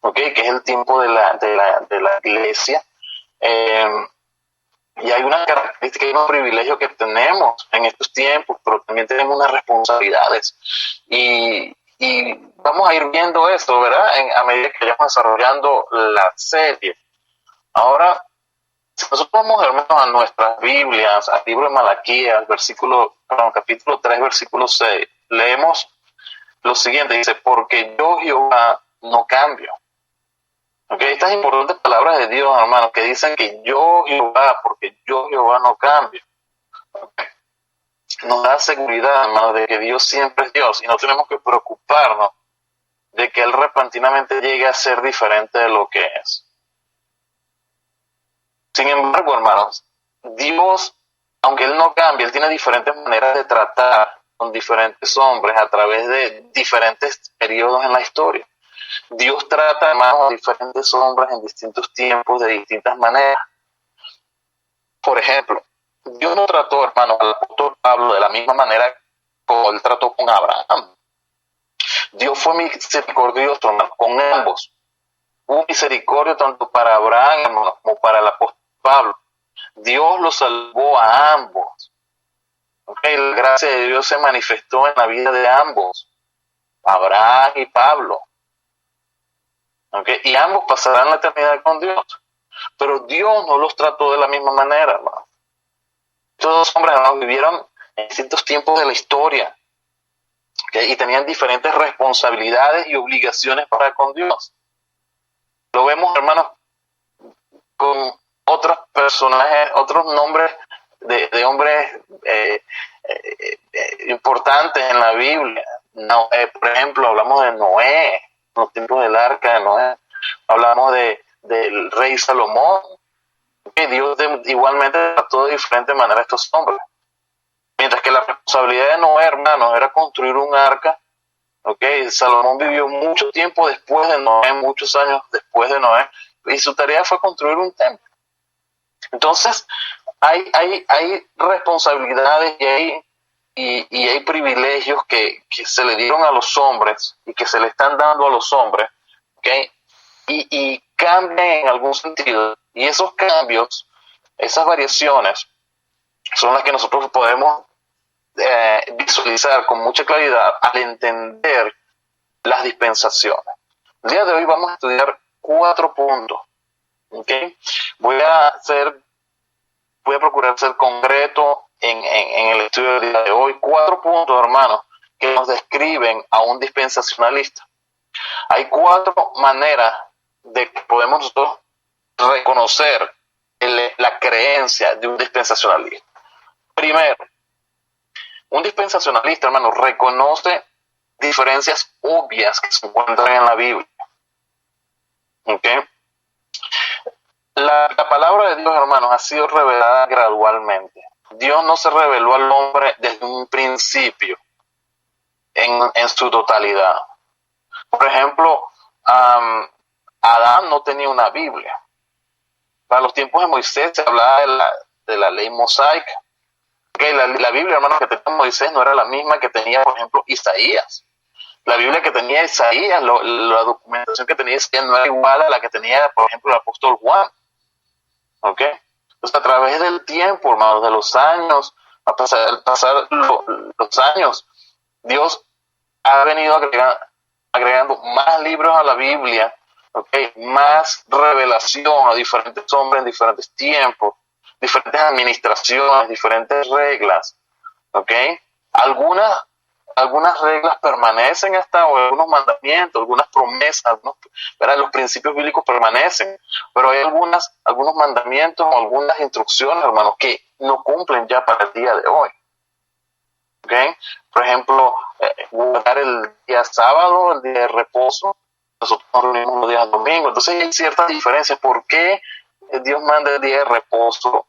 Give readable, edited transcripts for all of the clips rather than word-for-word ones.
¿ok? Que es el tiempo de la iglesia. Y hay una característica y unos privilegios que tenemos en estos tiempos, pero también tenemos unas responsabilidades. Y vamos a ir viendo esto, ¿verdad? A medida que vayamos desarrollando la serie. Ahora, si nosotros vamos, hermanos, a nuestras Biblias, al libro de Malaquías, capítulo 3, versículo 6, leemos lo siguiente, dice, porque yo, Jehová, no cambio. Okay, estas importantes palabras de Dios, hermanos, que dicen que yo, Jehová, porque yo, Jehová, no cambio. Okay. Nos da seguridad, hermanos, de que Dios siempre es Dios y no tenemos que preocuparnos de que Él repentinamente llegue a ser diferente de lo que es. Sin embargo, hermanos, Dios, aunque Él no cambia, Él tiene diferentes maneras de tratar con diferentes hombres a través de diferentes periodos en la historia. Dios trata, hermanos, a diferentes hombres en distintos tiempos, de distintas maneras. Por ejemplo, Dios no trató, hermanos, al apóstol Pablo de la misma manera como Él trató con Abraham. Dios fue misericordioso, hermanos, con ambos. Hubo misericordia tanto para Abraham, hermanos, como para el apóstol Pablo. Dios los salvó a ambos. Okay, la gracia de Dios se manifestó en la vida de ambos, Abraham y Pablo. Okay, y ambos pasarán la eternidad con Dios. Pero Dios no los trató de la misma manera, hermano. Estos dos hombres, hermanos, vivieron en distintos tiempos de la historia, ¿okay? Y tenían diferentes responsabilidades y obligaciones para con Dios. Lo vemos, hermanos, con otros personajes, otros nombres de hombres importantes en la Biblia. Por ejemplo, hablamos de Noé, en los tiempos del arca de Noé. Hablamos del rey Salomón. Que Dios igualmente trató de diferente manera a estos hombres. Mientras que la responsabilidad de Noé, hermanos, era construir un arca. Okay, Salomón vivió mucho tiempo después de Noé, muchos años después de Noé, y su tarea fue construir un templo. Entonces, hay responsabilidades y hay privilegios que se le dieron a los hombres y que se le están dando a los hombres, ¿okay? Y cambian en algún sentido. Y esos cambios, esas variaciones, son las que nosotros podemos visualizar con mucha claridad al entender las dispensaciones. El día de hoy vamos a estudiar 4 puntos. ¿Okay? Voy a procurar ser concreto en el estudio del día de hoy. 4 puntos, hermanos, que nos describen a un dispensacionalista. Hay 4 maneras de que podemos nosotros reconocer la creencia de un dispensacionalista. Primero, un dispensacionalista, hermano, reconoce diferencias obvias que se encuentran en la Biblia. ¿Okay? La palabra de Dios, hermanos, ha sido revelada gradualmente. Dios no se reveló al hombre desde un principio en su totalidad. Por ejemplo, Adán no tenía una Biblia. Para los tiempos de Moisés se hablaba de la ley mosaica. Okay, la Biblia, hermanos, que tenía Moisés no era la misma que tenía, por ejemplo, Isaías. La Biblia que tenía Isaías, la documentación que tenía Isaías no era igual a la que tenía, por ejemplo, el apóstol Juan. ¿Ok? Entonces, a través del tiempo, hermanos, de los años, al pasar los años, Dios ha venido agregando más libros a la Biblia, ¿okay? Más revelación a diferentes hombres en diferentes tiempos, diferentes administraciones, diferentes reglas, ¿okay? Algunas reglas permanecen hasta hoy, algunos mandamientos, algunas promesas, ¿verdad? Los principios bíblicos permanecen, pero hay algunos mandamientos o algunas instrucciones, hermanos, que no cumplen ya para el día de hoy. ¿Okay? Por ejemplo, guardar el día sábado, el día de reposo. Nosotros nos reunimos los días domingos. Entonces hay ciertas diferencias. ¿Por qué Dios manda el día de reposo,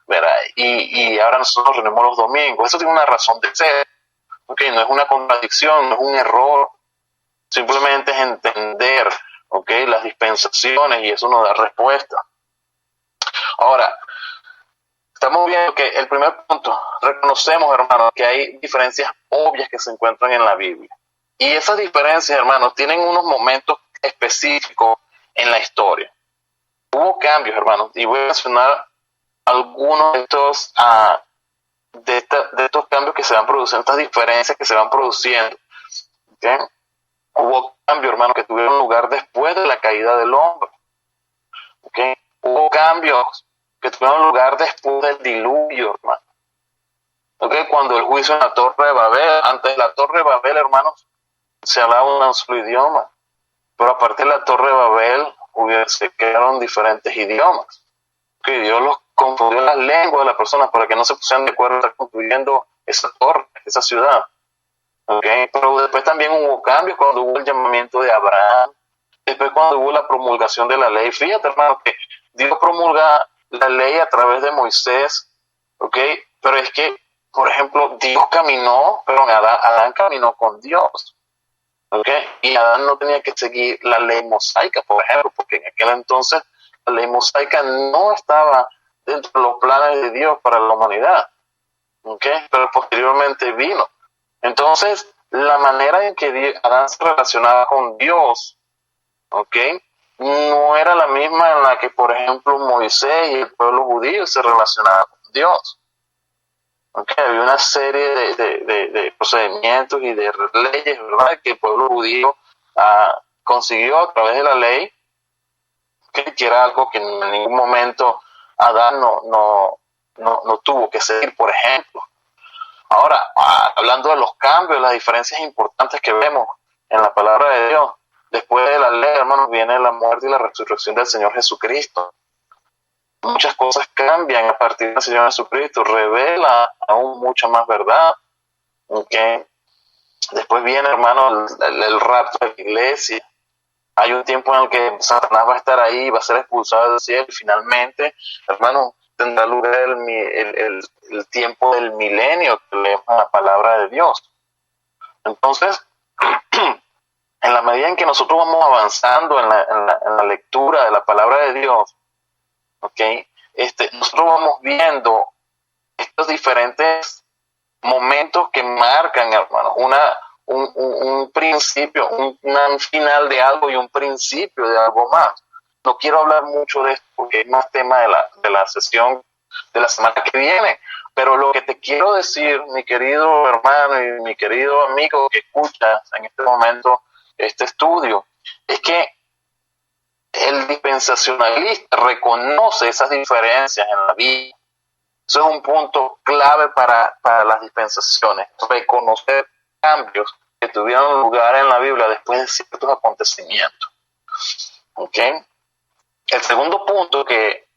¿verdad? Y ahora nosotros nos reunimos los domingos? Eso tiene una razón de ser. Okay, no es una contradicción, no es un error, simplemente es entender, okay, las dispensaciones, y eso nos da respuesta. Ahora, estamos viendo que el primer punto, reconocemos, hermanos, que hay diferencias obvias que se encuentran en la Biblia. Y esas diferencias, hermanos, tienen unos momentos específico en la historia. Hubo cambios, hermanos, y voy a mencionar algunos de estos cambios que se van produciendo, estas diferencias que se van produciendo. ¿Okay? Hubo cambios, hermanos, que tuvieron lugar después de la caída del hombre. ¿Okay? Hubo cambios que tuvieron lugar después del diluvio, hermano. ¿Okay? Cuando el juicio en la Torre de Babel, antes de la Torre de Babel, hermanos, se hablaba un solo idioma, pero a partir de la Torre de Babel se crearon diferentes idiomas. Que Dios los confundió las lenguas de las personas para que no se pusieran de acuerdo a estar construyendo esa torre, esa ciudad. ¿Okay? Pero después también hubo cambios cuando hubo el llamamiento de Abraham, después cuando hubo la promulgación de la ley. Fíjate, hermano, que Dios promulga la ley a través de Moisés, ¿okay? Pero es que, por ejemplo, Dios caminó, pero Adán caminó con Dios. ¿Okay? Y Adán no tenía que seguir la ley mosaica, por ejemplo, porque en aquel entonces la ley mosaica no estaba dentro de los planes de Dios para la humanidad. ¿Okay? Pero posteriormente vino. Entonces, la manera en que Adán se relacionaba con Dios, ¿okay? No era la misma en la que, por ejemplo, Moisés y el pueblo judío se relacionaban con Dios. Okay, había una serie de procedimientos y de leyes, ¿verdad?, que el pueblo judío consiguió a través de la ley, que era algo que en ningún momento Adán no tuvo que seguir, por ejemplo. Ahora, hablando de los cambios, las diferencias importantes que vemos en la palabra de Dios, después de la ley, hermanos, viene la muerte y la resurrección del Señor Jesucristo. Muchas cosas cambian a partir del Señor Jesucristo, revela aún mucha más verdad. ¿Okay? Después viene, hermano, el rapto de la iglesia. Hay un tiempo en el que Satanás va a estar ahí, va a ser expulsado del cielo y finalmente, hermano, tendrá lugar el tiempo del milenio que leemos en la palabra de Dios. Entonces, en la medida en que nosotros vamos avanzando en la lectura de la palabra de Dios, ¿okay? Nosotros vamos viendo estos diferentes momentos que marcan, hermanos, un principio, un final de algo y un principio de algo más. No quiero hablar mucho de esto porque es más tema de la sesión de la semana que viene, pero lo que te quiero decir, mi querido hermano y mi querido amigo que escuchas en este momento este estudio, es que el dispensacionalista reconoce esas diferencias en la vida. Eso es un punto clave para las dispensaciones, reconocer cambios que tuvieron lugar en la Biblia después de ciertos acontecimientos. ¿Okay? El segundo punto que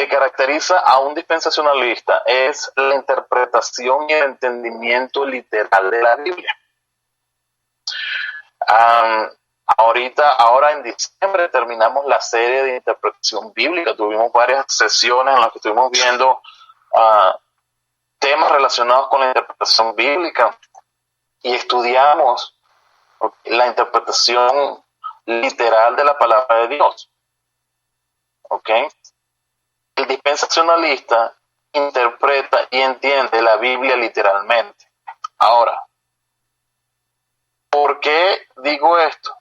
caracteriza a un dispensacionalista es la interpretación y el entendimiento literal de la Biblia. Ahora en diciembre terminamos la serie de interpretación bíblica. Tuvimos varias sesiones en las que estuvimos viendo temas relacionados con la interpretación bíblica y estudiamos la interpretación literal de la palabra de Dios. ¿Okay? El dispensacionalista interpreta y entiende la Biblia literalmente. Ahora, ¿por qué digo esto?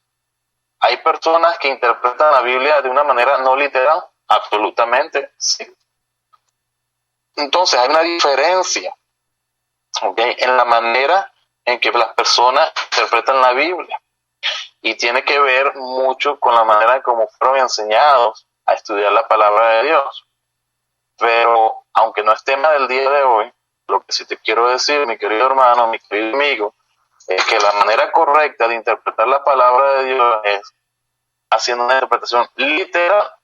¿Hay personas que interpretan la Biblia de una manera no literal? Absolutamente, sí. Entonces hay una diferencia, ¿okay?, en la manera en que las personas interpretan la Biblia. Y tiene que ver mucho con la manera como fueron enseñados a estudiar la palabra de Dios. Pero, aunque no es tema del día de hoy, lo que sí te quiero decir, mi querido hermano, mi querido amigo, es que la manera correcta de interpretar la palabra de Dios es haciendo una interpretación literal,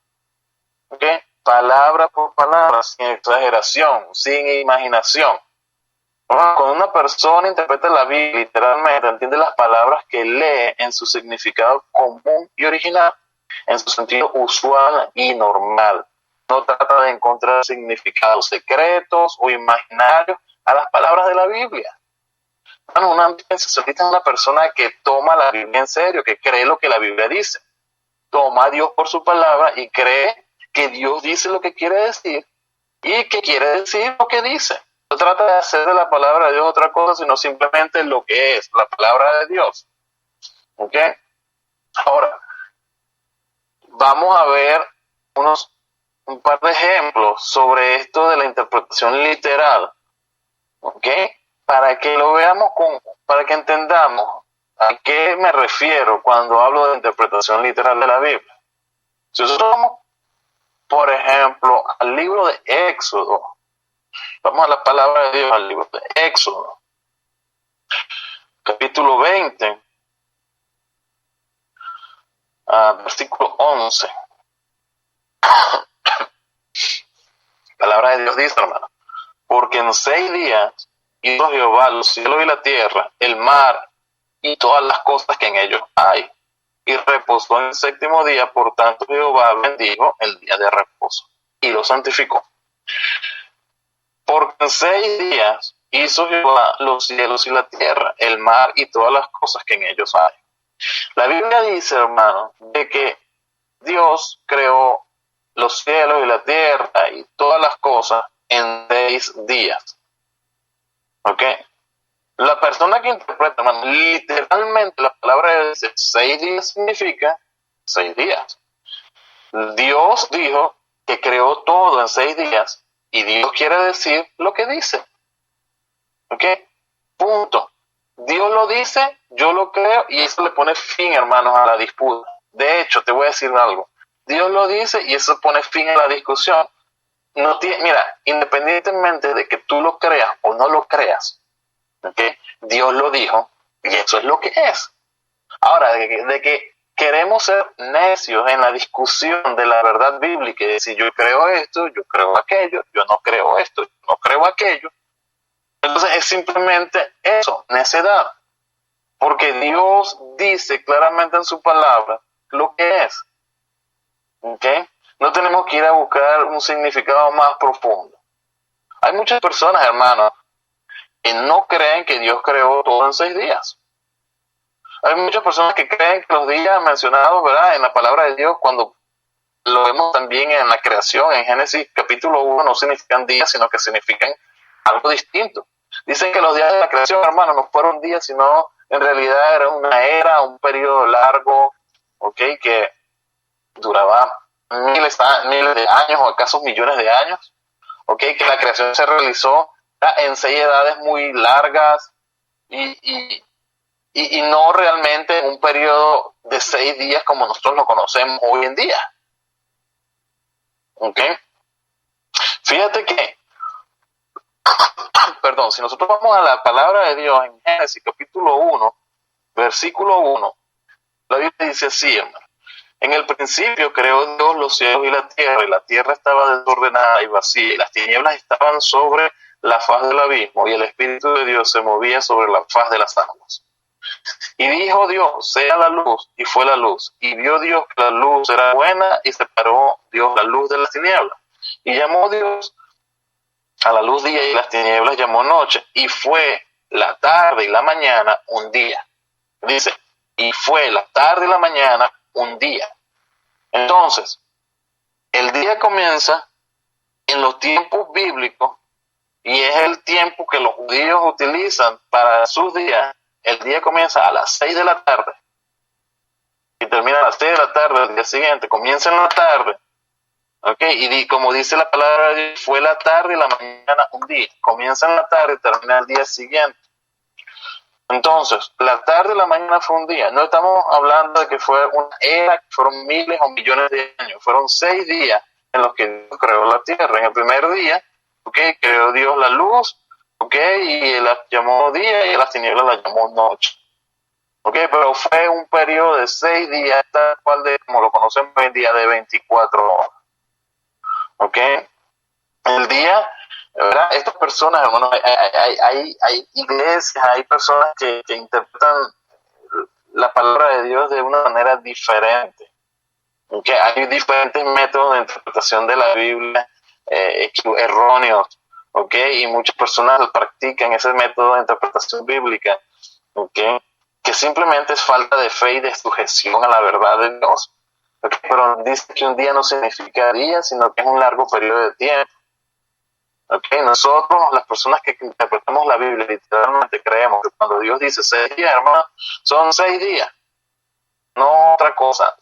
¿okay?, palabra por palabra, sin exageración, sin imaginación. Cuando una persona interpreta la Biblia literalmente, entiende las palabras que lee en su significado común y original, en su sentido usual y normal. No trata de encontrar significados secretos o imaginarios a las palabras de la Biblia. Bueno, una dispensacionalista es una persona que toma la Biblia en serio, que cree lo que la Biblia dice. Toma a Dios por su palabra y cree que Dios dice lo que quiere decir y que quiere decir lo que dice. No trata de hacer de la palabra de Dios otra cosa, sino simplemente lo que es la palabra de Dios. ¿Ok? Ahora, vamos a ver un par de ejemplos sobre esto de la interpretación literal, ¿ok? Para que lo veamos para que entendamos a qué me refiero cuando hablo de interpretación literal de la Biblia. Si nosotros vamos, por ejemplo, al libro de Éxodo, vamos a la palabra de Dios, al libro de Éxodo, capítulo 20, versículo 11. La palabra de Dios dice, hermano, porque en 6 días hizo Jehová los cielos y la tierra, el mar y todas las cosas que en ellos hay, y reposó en el 7º día. Por tanto Jehová bendijo el día de reposo y lo santificó. Porque en 6 días hizo Jehová los cielos y la tierra, el mar y todas las cosas que en ellos hay. La Biblia dice, hermano, de que Dios creó los cielos y la tierra y todas las cosas en 6 días. ¿Ok? La persona que interpreta, hermano, literalmente la palabra dice 6 días significa 6 días. Dios dijo que creó todo en 6 días y Dios quiere decir lo que dice. ¿Ok? Punto. Dios lo dice, yo lo creo y eso le pone fin, hermanos, a la disputa. De hecho, te voy a decir algo. Dios lo dice y eso pone fin a la discusión. Mira, independientemente de que tú lo creas o no lo creas, ¿okay? Dios lo dijo y eso es lo que es. Ahora, de que queremos ser necios en la discusión de la verdad bíblica y decir yo creo esto, yo creo aquello, yo no creo esto, yo no creo aquello. Entonces es simplemente eso, necedad. Porque Dios dice claramente en su palabra lo que es. ¿Ok? No tenemos que ir a buscar un significado más profundo. Hay muchas personas, hermanos, que no creen que Dios creó todo en 6 días. Hay muchas personas que creen que los días mencionados, ¿verdad?, en la palabra de Dios, cuando lo vemos también en la creación, en Génesis capítulo 1, no significan días, sino que significan algo distinto. Dicen que los días de la creación, hermanos, no fueron días, sino en realidad era una era, un periodo largo, ¿ok?, que duraba miles de años o acaso millones de años, ¿ok?, que la creación se realizó en 6 edades muy largas y no realmente en un periodo de 6 días como nosotros lo conocemos hoy en día. ¿Ok? Fíjate que, perdón, si nosotros vamos a la palabra de Dios en Génesis capítulo 1, versículo 1, la Biblia dice así, hermano. En el principio creó Dios los cielos y la tierra estaba desordenada y vacía, y las tinieblas estaban sobre la faz del abismo, y el Espíritu de Dios se movía sobre la faz de las aguas. Y dijo Dios, sea la luz, y fue la luz. Y vio Dios que la luz era buena, y separó Dios la luz de las tinieblas. Y llamó Dios a la luz día, y las tinieblas llamó noche. Y fue la tarde y la mañana un día. Dice, y fue la tarde y la mañana un día. Entonces, el día comienza en los tiempos bíblicos, y es el tiempo que los judíos utilizan para sus días. El día comienza a las 6 de la tarde y termina a las 6 de la tarde del día siguiente. Comienza en la tarde, ¿ok? Y como dice la palabra de Dios, fue la tarde y la mañana un día. Comienza en la tarde y termina el día siguiente. Entonces, la tarde y la mañana fue un día. No estamos hablando de que fue una era, que fueron miles o millones de años. Fueron 6 días en los que Dios creó la tierra. En el primer día, ¿ok?, creó Dios la luz, ¿ok?, y la llamó día y a las tinieblas la llamó noche. ¿Ok? Pero fue un periodo de 6 días, tal cual de, como lo conocemos hoy en día, de 24 horas. ¿Ok? El día, ¿verdad? Estas personas, hermanos, hay iglesias, hay personas que interpretan la palabra de Dios de una manera diferente. ¿Ok? Hay diferentes métodos de interpretación de la Biblia erróneos. ¿Ok? Y muchas personas practican ese método de interpretación bíblica. ¿Ok? Que simplemente es falta de fe y de sujeción a la verdad de Dios. ¿Okay? Pero dice que un día no significa día, sino que es un largo periodo de tiempo. ¿Okay? Nosotros, las personas que interpretamos la Biblia, literalmente creemos que cuando Dios dice 6 días, hermano, son 6 días. no otra cosa,